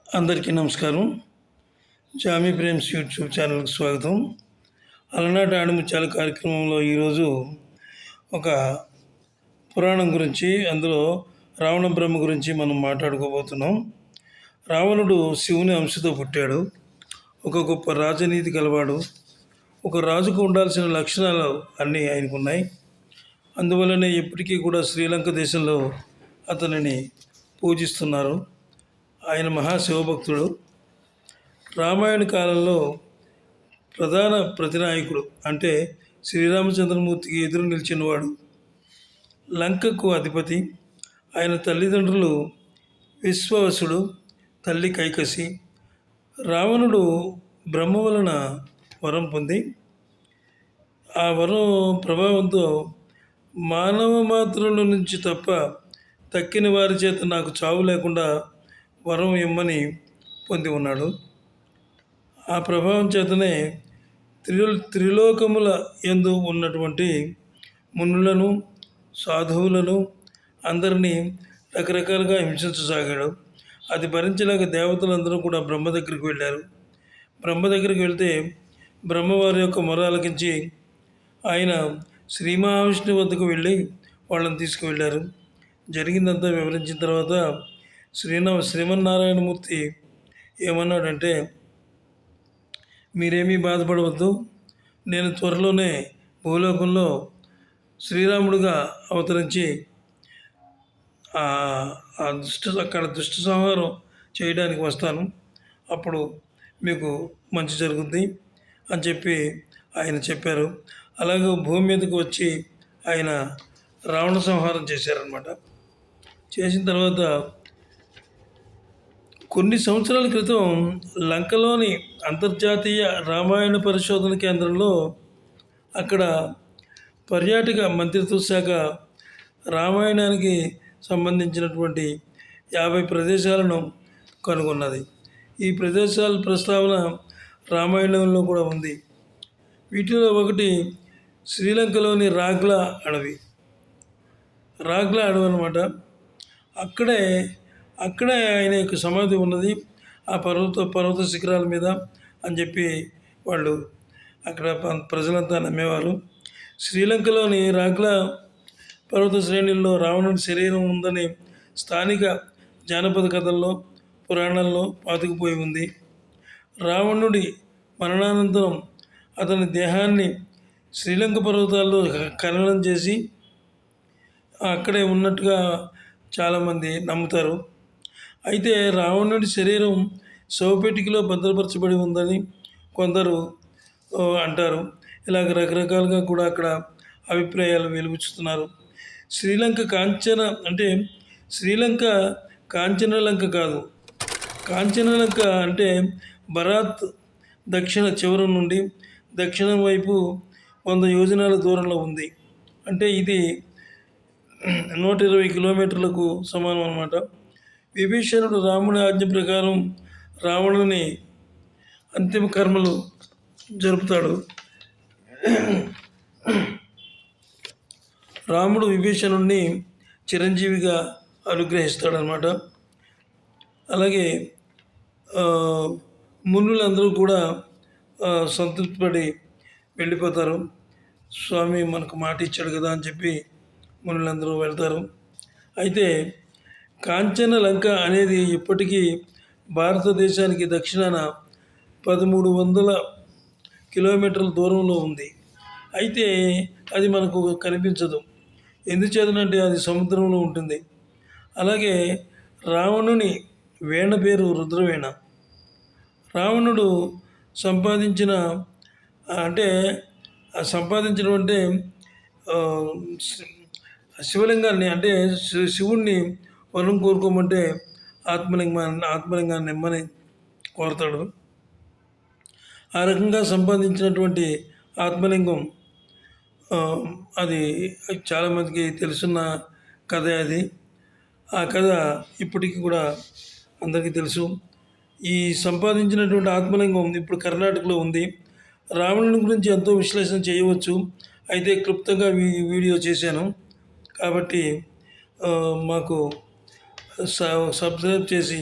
అందరికీ నమస్కారం. Jamie Prem's YouTube ఛానల్కి స్వాగతం. అలనాటి ఆణిముత్యాల కార్యక్రమంలో ఈరోజు ఒక పురాణం గురించి, అందులో రావణ బ్రహ్మ గురించి మనం మాట్లాడుకోబోతున్నాం. రావణుడు శివుని అంశతో పుట్టాడు. ఒక గొప్ప రాజనీతి కలవాడు. ఒక రాజుకు ఉండాల్సిన లక్షణాలు అన్నీ ఆయనకు ఉన్నాయి. అందువల్లనే ఎప్పటికీ కూడా శ్రీలంక దేశంలో అతనిని పూజిస్తున్నారు. ఆయన మహాశివభక్తుడు. రామాయణ కాలంలో ప్రధాన ప్రతినాయకుడు, అంటే శ్రీరామచంద్రమూర్తికి ఎదురు నిలిచినవాడు. లంకకు అధిపతి. ఆయన తల్లిదండ్రులు విశ్వవసుడు, తల్లి కైకసి. రావణుడు బ్రహ్మ వలన వరం పొంది, ఆ వరం ప్రభావంతో మానవ మాత్రుల నుంచి తప్ప తక్కిన వారి చేత నాకు చావు లేకుండా వరం ఇమ్మని పొంది ఉన్నాడు. ఆ ప్రభావం చేతనే త్రిలోకముల యందు ఉన్నటువంటి మునులను, సాధువులను అందరినీ రకరకాలుగా హింసించసాగాడు. అది భరించలేక దేవతలందరూ కూడా బ్రహ్మ దగ్గరికి వెళ్ళారు. బ్రహ్మ దగ్గరికి వెళ్తే బ్రహ్మవారి యొక్క మొర ఆలకించి ఆయన శ్రీ మహావిష్ణువు వద్దకు వెళ్ళి వాళ్ళని తీసుకువెళ్ళారు. జరిగిందంతా వివరించిన తర్వాత శ్రీమన్నారాయణమూర్తి ఏమన్నాడంటే, మీరేమీ బాధపడవద్దు, నేను త్వరలోనే భూలోకంలో శ్రీరాముడుగా అవతరించి అక్కడ దుష్ట సంహారం చేయడానికి వస్తాను, అప్పుడు మీకు మంచి జరుగుద్ది అని చెప్పి ఆయన చెప్పారు. అలాగే భూమి మీదకి వచ్చి ఆయన రావణ సంహారం చేశారనమాట. చేసిన తర్వాత కొన్ని సంవత్సరాల క్రితం లంకలోని అంతర్జాతీయ రామాయణ పరిశోధన కేంద్రంలో అక్కడ పర్యాటక మంత్రిత్వ శాఖ రామాయణానికి సంబంధించినటువంటి 50 ప్రదేశాలను కనుగొన్నది. ఈ ప్రదేశాల ప్రస్తావన రామాయణంలో కూడా ఉంది. వీటిలో ఒకటి శ్రీలంకలోని రాగ్లా అడవి అనమాట. అక్కడే ఆయన యొక్క సమాధి ఉన్నది, ఆ పర్వత శిఖరాల మీద అని చెప్పి వాళ్ళు అక్కడ ప్రజలంతా నమ్మేవారు. శ్రీలంకలోని రాగ్లా పర్వత శ్రేణుల్లో రావణుడి శరీరం ఉందని స్థానిక జానపద కథల్లో, పురాణాల్లో పాతుకుపోయి ఉంది. రావణుడి మరణానంతరం అతని దేహాన్ని శ్రీలంక పర్వతాల్లో ఖననం చేసి అక్కడే ఉన్నట్టుగా చాలామంది నమ్ముతారు. అయితే రావణుడి శరీరం శవపేటికలో భద్రపరచబడి ఉందని కొందరు అంటారు. ఇలాగ రకరకాలుగా కూడా అక్కడ అభిప్రాయాలు వెలువచ్చుతున్నారు. శ్రీలంక కాంచనలంక కాదు. కాంచనలంక అంటే భరాత్ దక్షిణ చివరం నుండి దక్షిణం వైపు 100 యోజనాల దూరంలో ఉంది. అంటే ఇది 120 కిలోమీటర్లకు సమానం అన్నమాట. విభీషణుడు రాముడి ఆజ్ఞ ప్రకారం రావణుని అంతిమ కర్మలు జరుపుతాడు. రాముడు విభీషణుడిని చిరంజీవిగా అనుగ్రహిస్తాడనమాట. అలాగే మునులందరూ కూడా సంతృప్తిపడి వెళ్ళిపోతారు. స్వామి మనకు మాట ఇచ్చాడు కదా అని చెప్పి మునులందరూ వెళ్తారు. అయితే కాంచన లంక అనేది ఇప్పటికీ భారతదేశానికి దక్షిణాన 1300 కిలోమీటర్ల దూరంలో ఉంది. అయితే అది మనకు కనిపించదు. ఎందుచేతనంటే అది సముద్రంలో ఉంటుంది. అలాగే రావణుని వీణ పేరు రుద్రవీణ. రావణుడు సంపాదించడం అంటే శివలింగాన్ని, అంటే శివుణ్ణి వరం కోరుకోమంటే ఆత్మలింగాన్ని ఇమ్మని కోరతాడు. ఆ రకంగా సంపాదించినటువంటి ఆత్మలింగం అది చాలామందికి తెలుసున్న కథ అది. ఆ కథ ఇప్పటికీ కూడా అందరికీ తెలుసు. ఈ సంపాదించినటువంటి ఆత్మలింగం ఇప్పుడు కర్ణాటకలో ఉంది. రావణుని గురించి ఎంతో విశ్లేషణ చేయవచ్చు, అయితే క్లుప్తంగా వీడియో చేశాను కాబట్టి మాకు సబ్స్క్రైబ్ చేసి